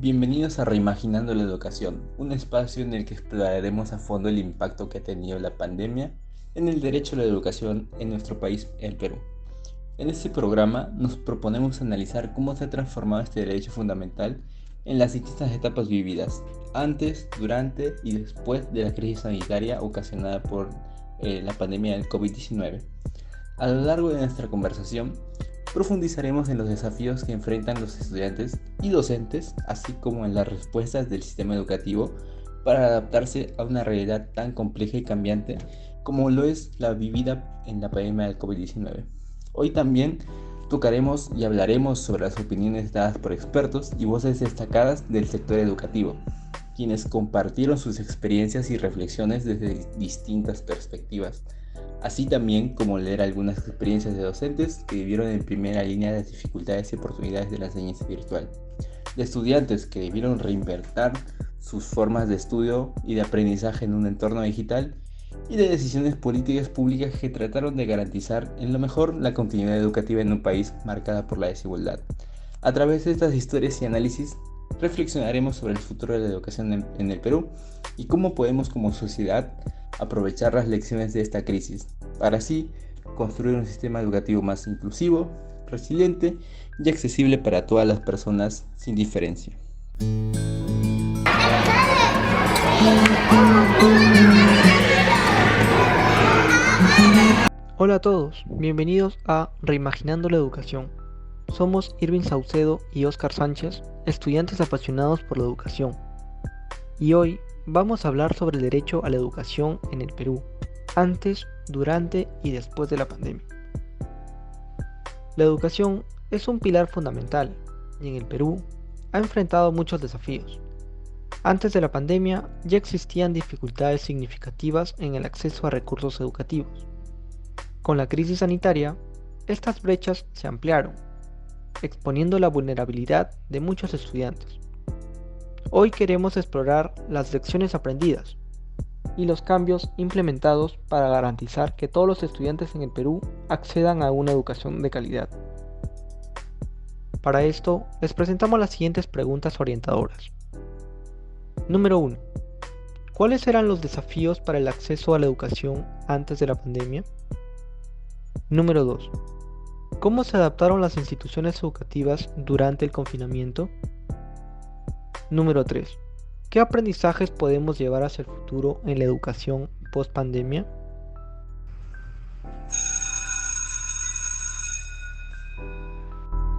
Bienvenidos a Reimaginando la Educación, un espacio en el que exploraremos a fondo el impacto que ha tenido la pandemia en el derecho a la educación en nuestro país, el Perú. En este programa nos proponemos analizar cómo se ha transformado este derecho fundamental en las distintas etapas vividas, antes, durante y después de la crisis sanitaria ocasionada por la pandemia del COVID-19. A lo largo de nuestra conversación, profundizaremos en los desafíos que enfrentan los estudiantes y docentes, así como en las respuestas del sistema educativo para adaptarse a una realidad tan compleja y cambiante como lo es la vivida en la pandemia del COVID-19. Hoy también tocaremos y hablaremos sobre las opiniones dadas por expertos y voces destacadas del sector educativo, quienes compartieron sus experiencias y reflexiones desde distintas perspectivas, así también como leer algunas experiencias de docentes que vivieron en primera línea las dificultades y oportunidades de la enseñanza virtual, de estudiantes que debieron reinventar sus formas de estudio y de aprendizaje en un entorno digital, y de decisiones políticas públicas que trataron de garantizar en lo mejor la continuidad educativa en un país marcada por la desigualdad. A través de estas historias y análisis, reflexionaremos sobre el futuro de la educación en el Perú y cómo podemos como sociedad aprovechar las lecciones de esta crisis para así construir un sistema educativo más inclusivo, resiliente y accesible para todas las personas sin diferencia. Hola a todos, bienvenidos a Reimaginando la Educación. Somos Irving Saucedo y Óscar Sánchez, estudiantes apasionados por la educación. Y hoy vamos a hablar sobre el derecho a la educación en el Perú, antes, durante y después de la pandemia. La educación es un pilar fundamental y en el Perú ha enfrentado muchos desafíos. Antes de la pandemia ya existían dificultades significativas en el acceso a recursos educativos. Con la crisis sanitaria, estas brechas se ampliaron, exponiendo la vulnerabilidad de muchos estudiantes. Hoy queremos explorar las lecciones aprendidas y los cambios implementados para garantizar que todos los estudiantes en el Perú accedan a una educación de calidad. Para esto, les presentamos las siguientes preguntas orientadoras. Número 1. ¿Cuáles eran los desafíos para el acceso a la educación antes de la pandemia? Número 2. ¿Cómo se adaptaron las instituciones educativas durante el confinamiento? Número 3. ¿Qué aprendizajes podemos llevar hacia el futuro en la educación post-pandemia?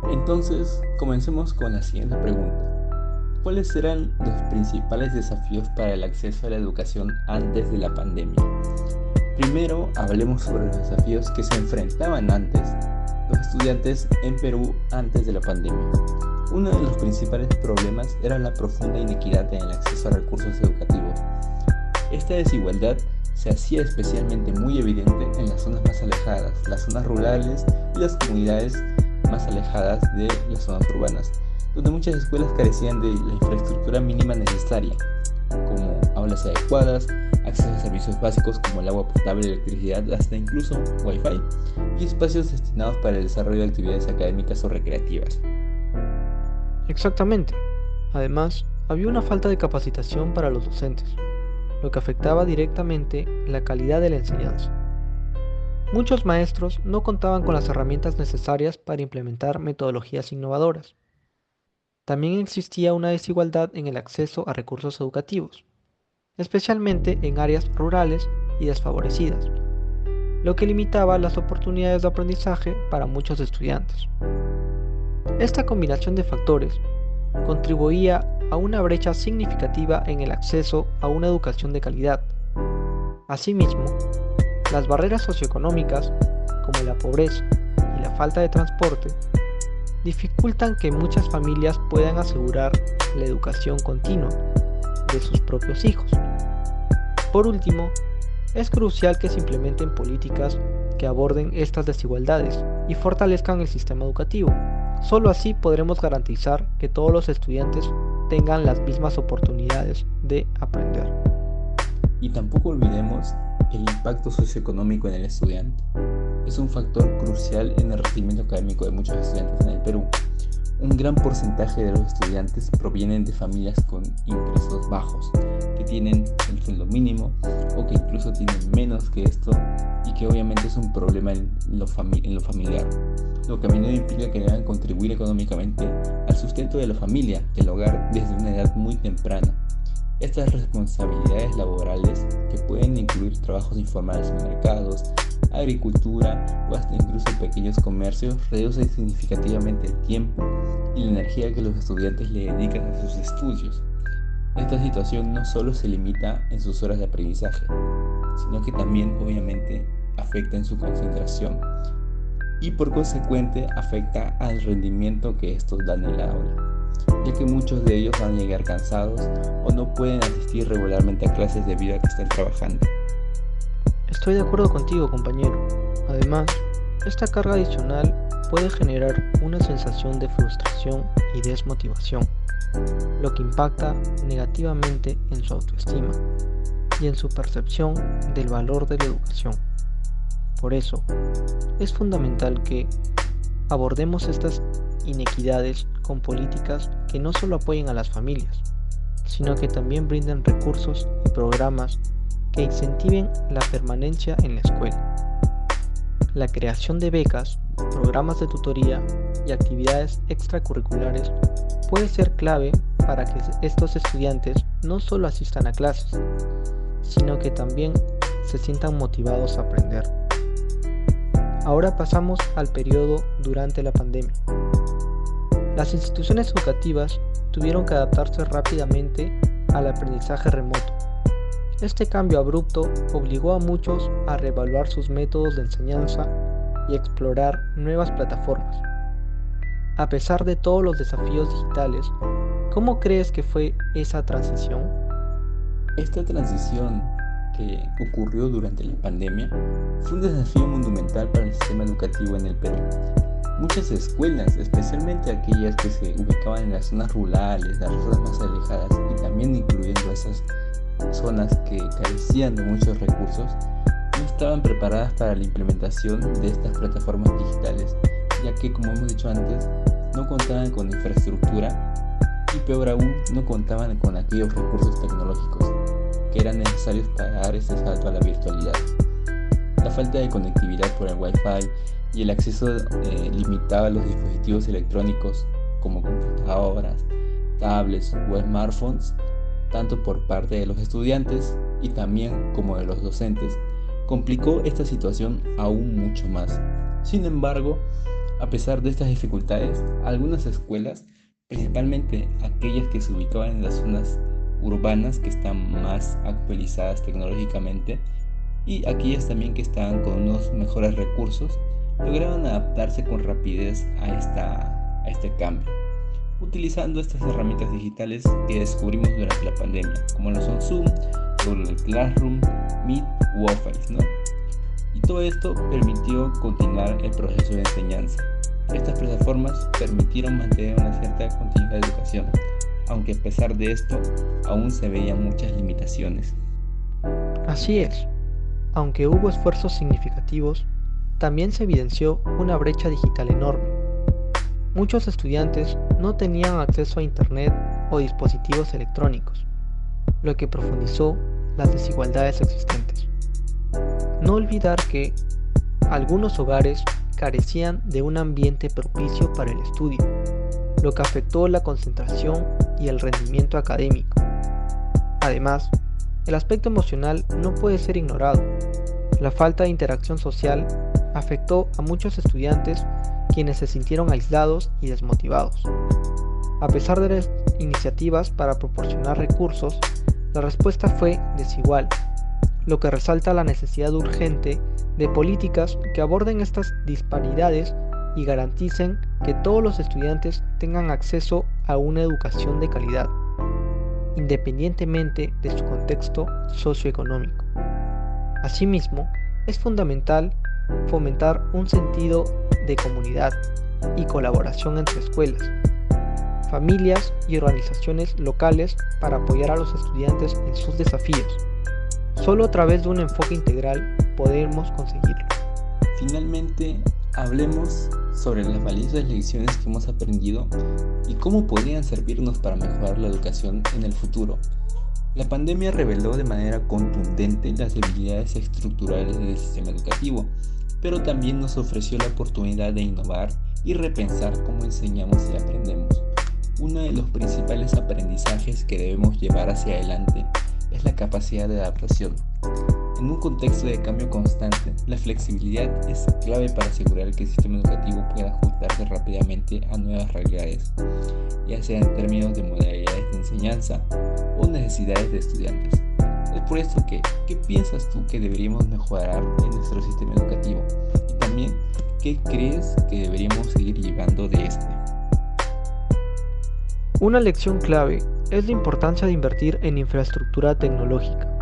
Entonces, comencemos con la siguiente pregunta. ¿Cuáles eran los principales desafíos para el acceso a la educación antes de la pandemia? Primero, hablemos sobre los desafíos que se enfrentaban antes los estudiantes en Perú antes de la pandemia. Uno de los principales problemas era la profunda inequidad en el acceso a recursos educativos. Esta desigualdad se hacía especialmente muy evidente en las zonas más alejadas, las zonas rurales y las comunidades más alejadas de las zonas urbanas, donde muchas escuelas carecían de la infraestructura mínima necesaria, como aulas adecuadas, acceso a servicios básicos como el agua potable, electricidad, hasta incluso Wi-Fi, y espacios destinados para el desarrollo de actividades académicas o recreativas. Exactamente. Además, había una falta de capacitación para los docentes, lo que afectaba directamente la calidad de la enseñanza. Muchos maestros no contaban con las herramientas necesarias para implementar metodologías innovadoras. También existía una desigualdad en el acceso a recursos educativos, especialmente en áreas rurales y desfavorecidas, lo que limitaba las oportunidades de aprendizaje para muchos estudiantes. Esta combinación de factores contribuía a una brecha significativa en el acceso a una educación de calidad. Asimismo, las barreras socioeconómicas, como la pobreza y la falta de transporte, dificultan que muchas familias puedan asegurar la educación continua de sus propios hijos. Por último, es crucial que se implementen políticas que aborden estas desigualdades y fortalezcan el sistema educativo. Solo así podremos garantizar que todos los estudiantes tengan las mismas oportunidades de aprender. Y tampoco olvidemos el impacto socioeconómico en el estudiante. Es un factor crucial en el rendimiento académico de muchos estudiantes en el Perú. Un gran porcentaje de los estudiantes provienen de familias con ingresos bajos, que tienen el sueldo mínimo o que incluso tienen menos que esto, y que obviamente es un problema en lo familiar, lo que a menudo implica que deban contribuir económicamente al sustento de la familia, del hogar, desde una edad muy temprana. Estas responsabilidades laborales, que pueden incluir trabajos informales en mercados, agricultura o hasta incluso pequeños comercios, reducen significativamente el tiempo y la energía que los estudiantes le dedican a sus estudios. Esta situación no solo se limita en sus horas de aprendizaje, sino que también obviamente afecta en su concentración y por consecuente afecta al rendimiento que estos dan en la aula, ya que muchos de ellos van a llegar cansados o no pueden asistir regularmente a clases debido a que están trabajando. Estoy de acuerdo contigo, compañero. Además, esta carga adicional puede generar una sensación de frustración y desmotivación, lo que impacta negativamente en su autoestima y en su percepción del valor de la educación. Por eso, es fundamental que abordemos estas inequidades con políticas que no solo apoyen a las familias, sino que también brinden recursos y programas que incentiven la permanencia en la escuela. La creación de becas, programas de tutoría y actividades extracurriculares puede ser clave para que estos estudiantes no solo asistan a clases, sino que también se sientan motivados a aprender. Ahora pasamos al periodo durante la pandemia. Las instituciones educativas tuvieron que adaptarse rápidamente al aprendizaje remoto. Este cambio abrupto obligó a muchos a reevaluar sus métodos de enseñanza y explorar nuevas plataformas. A pesar de todos los desafíos digitales, ¿cómo crees que fue esa transición? Esta transición que ocurrió durante la pandemia fue un desafío monumental para el sistema educativo en el Perú. Muchas escuelas, especialmente aquellas que se ubicaban en las zonas rurales, las zonas más alejadas y también incluyendo esas zonas que carecían de muchos recursos, no estaban preparadas para la implementación de estas plataformas digitales, ya que, como hemos dicho antes, no contaban con infraestructura y, peor aún, no contaban con aquellos recursos tecnológicos que eran necesarios para dar este salto a la virtualidad. La falta de conectividad por el Wi-Fi y el acceso limitado a los dispositivos electrónicos como computadoras, tablets o smartphones, tanto por parte de los estudiantes y también como de los docentes, complicó esta situación aún mucho más. Sin embargo, a pesar de estas dificultades, algunas escuelas, principalmente aquellas que se ubicaban en las zonas urbanas que están más actualizadas tecnológicamente y aquellas también que estaban con unos mejores recursos, lograron adaptarse con rapidez a este cambio, utilizando estas herramientas digitales que descubrimos durante la pandemia, como lo son Zoom, Google Classroom, Meet u Office, ¿no? Y todo esto permitió continuar el proceso de enseñanza. Estas plataformas permitieron mantener una cierta continuidad de educación, aunque a pesar de esto, aún se veían muchas limitaciones. Así es, aunque hubo esfuerzos significativos, también se evidenció una brecha digital enorme. Muchos estudiantes no tenían acceso a Internet o dispositivos electrónicos, lo que profundizó las desigualdades existentes. No olvidar que algunos hogares carecían de un ambiente propicio para el estudio, lo que afectó la concentración y el rendimiento académico. Además, el aspecto emocional no puede ser ignorado. La falta de interacción social afectó a muchos estudiantes quienes se sintieron aislados y desmotivados. A pesar de las iniciativas para proporcionar recursos, la respuesta fue desigual, lo que resalta la necesidad urgente de políticas que aborden estas disparidades y garanticen que todos los estudiantes tengan acceso a una educación de calidad, independientemente de su contexto socioeconómico. Asimismo, es fundamental fomentar un sentido de comunidad y colaboración entre escuelas, familias y organizaciones locales para apoyar a los estudiantes en sus desafíos. Solo a través de un enfoque integral podemos conseguirlo. Finalmente, Hablemos sobre las valiosas lecciones que hemos aprendido y cómo podrían servirnos para mejorar la educación en el futuro. La pandemia reveló de manera contundente las debilidades estructurales del sistema educativo, pero también nos ofreció la oportunidad de innovar y repensar cómo enseñamos y aprendemos. Uno de los principales aprendizajes que debemos llevar hacia adelante es la capacidad de adaptación. En un contexto de cambio constante, la flexibilidad es clave para asegurar que el sistema educativo pueda ajustarse rápidamente a nuevas realidades, ya sea en términos de modalidades de enseñanza o necesidades de estudiantes. Es por esto que, ¿qué piensas tú que deberíamos mejorar en nuestro sistema educativo? Y también, ¿qué crees que deberíamos seguir llevando de este? Una lección clave es la importancia de invertir en infraestructura tecnológica.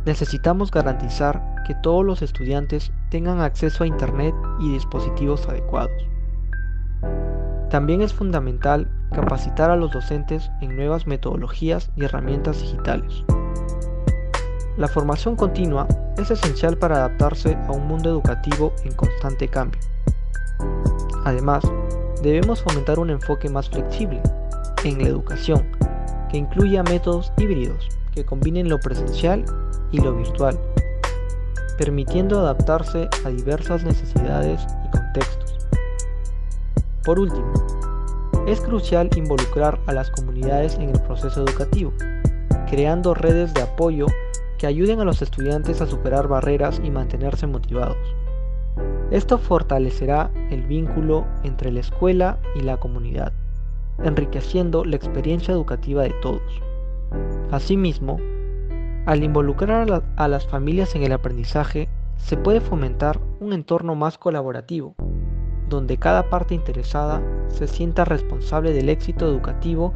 Necesitamos garantizar que todos los estudiantes tengan acceso a Internet y dispositivos adecuados. También es fundamental capacitar a los docentes en nuevas metodologías y herramientas digitales. La formación continua es esencial para adaptarse a un mundo educativo en constante cambio. Además, debemos fomentar un enfoque más flexible en la educación, que incluya métodos híbridos que combinen lo presencial y lo virtual, permitiendo adaptarse a diversas necesidades y contextos. Por último, es crucial involucrar a las comunidades en el proceso educativo, creando redes de apoyo que ayuden a los estudiantes a superar barreras y mantenerse motivados. Esto fortalecerá el vínculo entre la escuela y la comunidad, enriqueciendo la experiencia educativa de todos. Asimismo, al involucrar a las familias en el aprendizaje, se puede fomentar un entorno más colaborativo, donde cada parte interesada se sienta responsable del éxito educativo,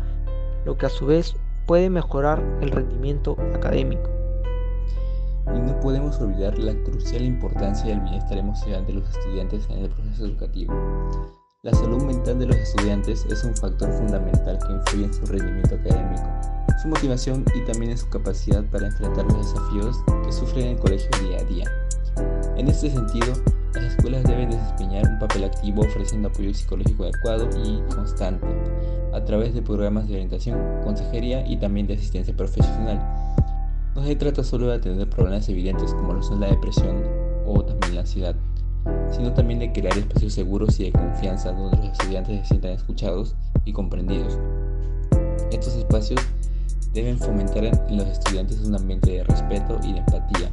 lo que a su vez puede mejorar el rendimiento académico. Y no podemos olvidar la crucial importancia del bienestar emocional de los estudiantes en el proceso educativo. La salud mental de los estudiantes es un factor fundamental que influye en su rendimiento académico, su motivación y también en su capacidad para enfrentar los desafíos que sufren en el colegio día a día. En este sentido, las escuelas deben desempeñar un papel activo ofreciendo apoyo psicológico adecuado y constante, a través de programas de orientación, consejería y también de asistencia profesional. No se trata solo de atender problemas evidentes como lo son la depresión o también la ansiedad, sino también de crear espacios seguros y de confianza donde los estudiantes se sientan escuchados y comprendidos. Estos espacios deben fomentar en los estudiantes un ambiente de respeto y de empatía,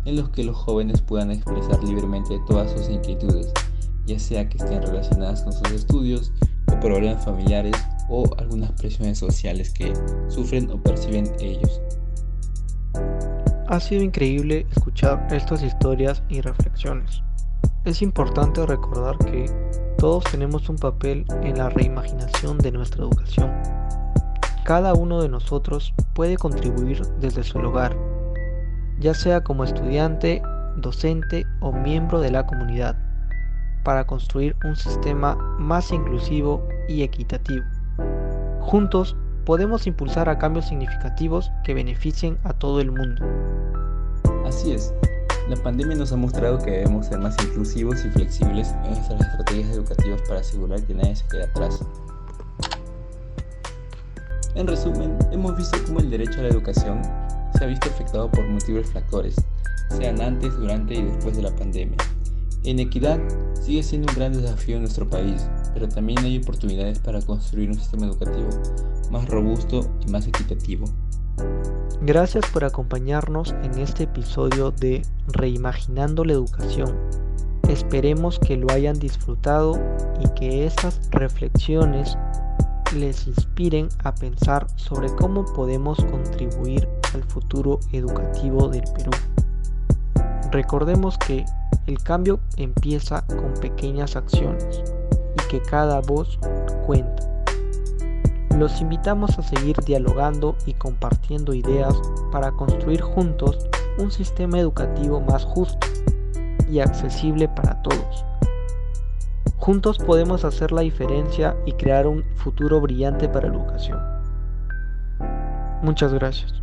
en los que los jóvenes puedan expresar libremente todas sus inquietudes, ya sea que estén relacionadas con sus estudios o problemas familiares o algunas presiones sociales que sufren o perciben ellos. Ha sido increíble escuchar estas historias y reflexiones. Es importante recordar que todos tenemos un papel en la reimaginación de nuestra educación. Cada uno de nosotros puede contribuir desde su hogar, ya sea como estudiante, docente o miembro de la comunidad, para construir un sistema más inclusivo y equitativo. Juntos podemos impulsar a cambios significativos que beneficien a todo el mundo. Así es, la pandemia nos ha mostrado que debemos ser más inclusivos y flexibles en nuestras estrategias educativas para asegurar que nadie se quede atrás. En resumen, hemos visto cómo el derecho a la educación se ha visto afectado por múltiples factores, sean antes, durante y después de la pandemia. En equidad sigue siendo un gran desafío en nuestro país, pero también hay oportunidades para construir un sistema educativo más robusto y más equitativo. Gracias por acompañarnos en este episodio de Reimaginando la Educación. Esperemos que lo hayan disfrutado y que estas reflexiones les inspiren a pensar sobre cómo podemos contribuir al futuro educativo del Perú. Recordemos que el cambio empieza con pequeñas acciones y que cada voz cuenta. Los invitamos a seguir dialogando y compartiendo ideas para construir juntos un sistema educativo más justo y accesible para todos. Juntos podemos hacer la diferencia y crear un futuro brillante para la educación. Muchas gracias.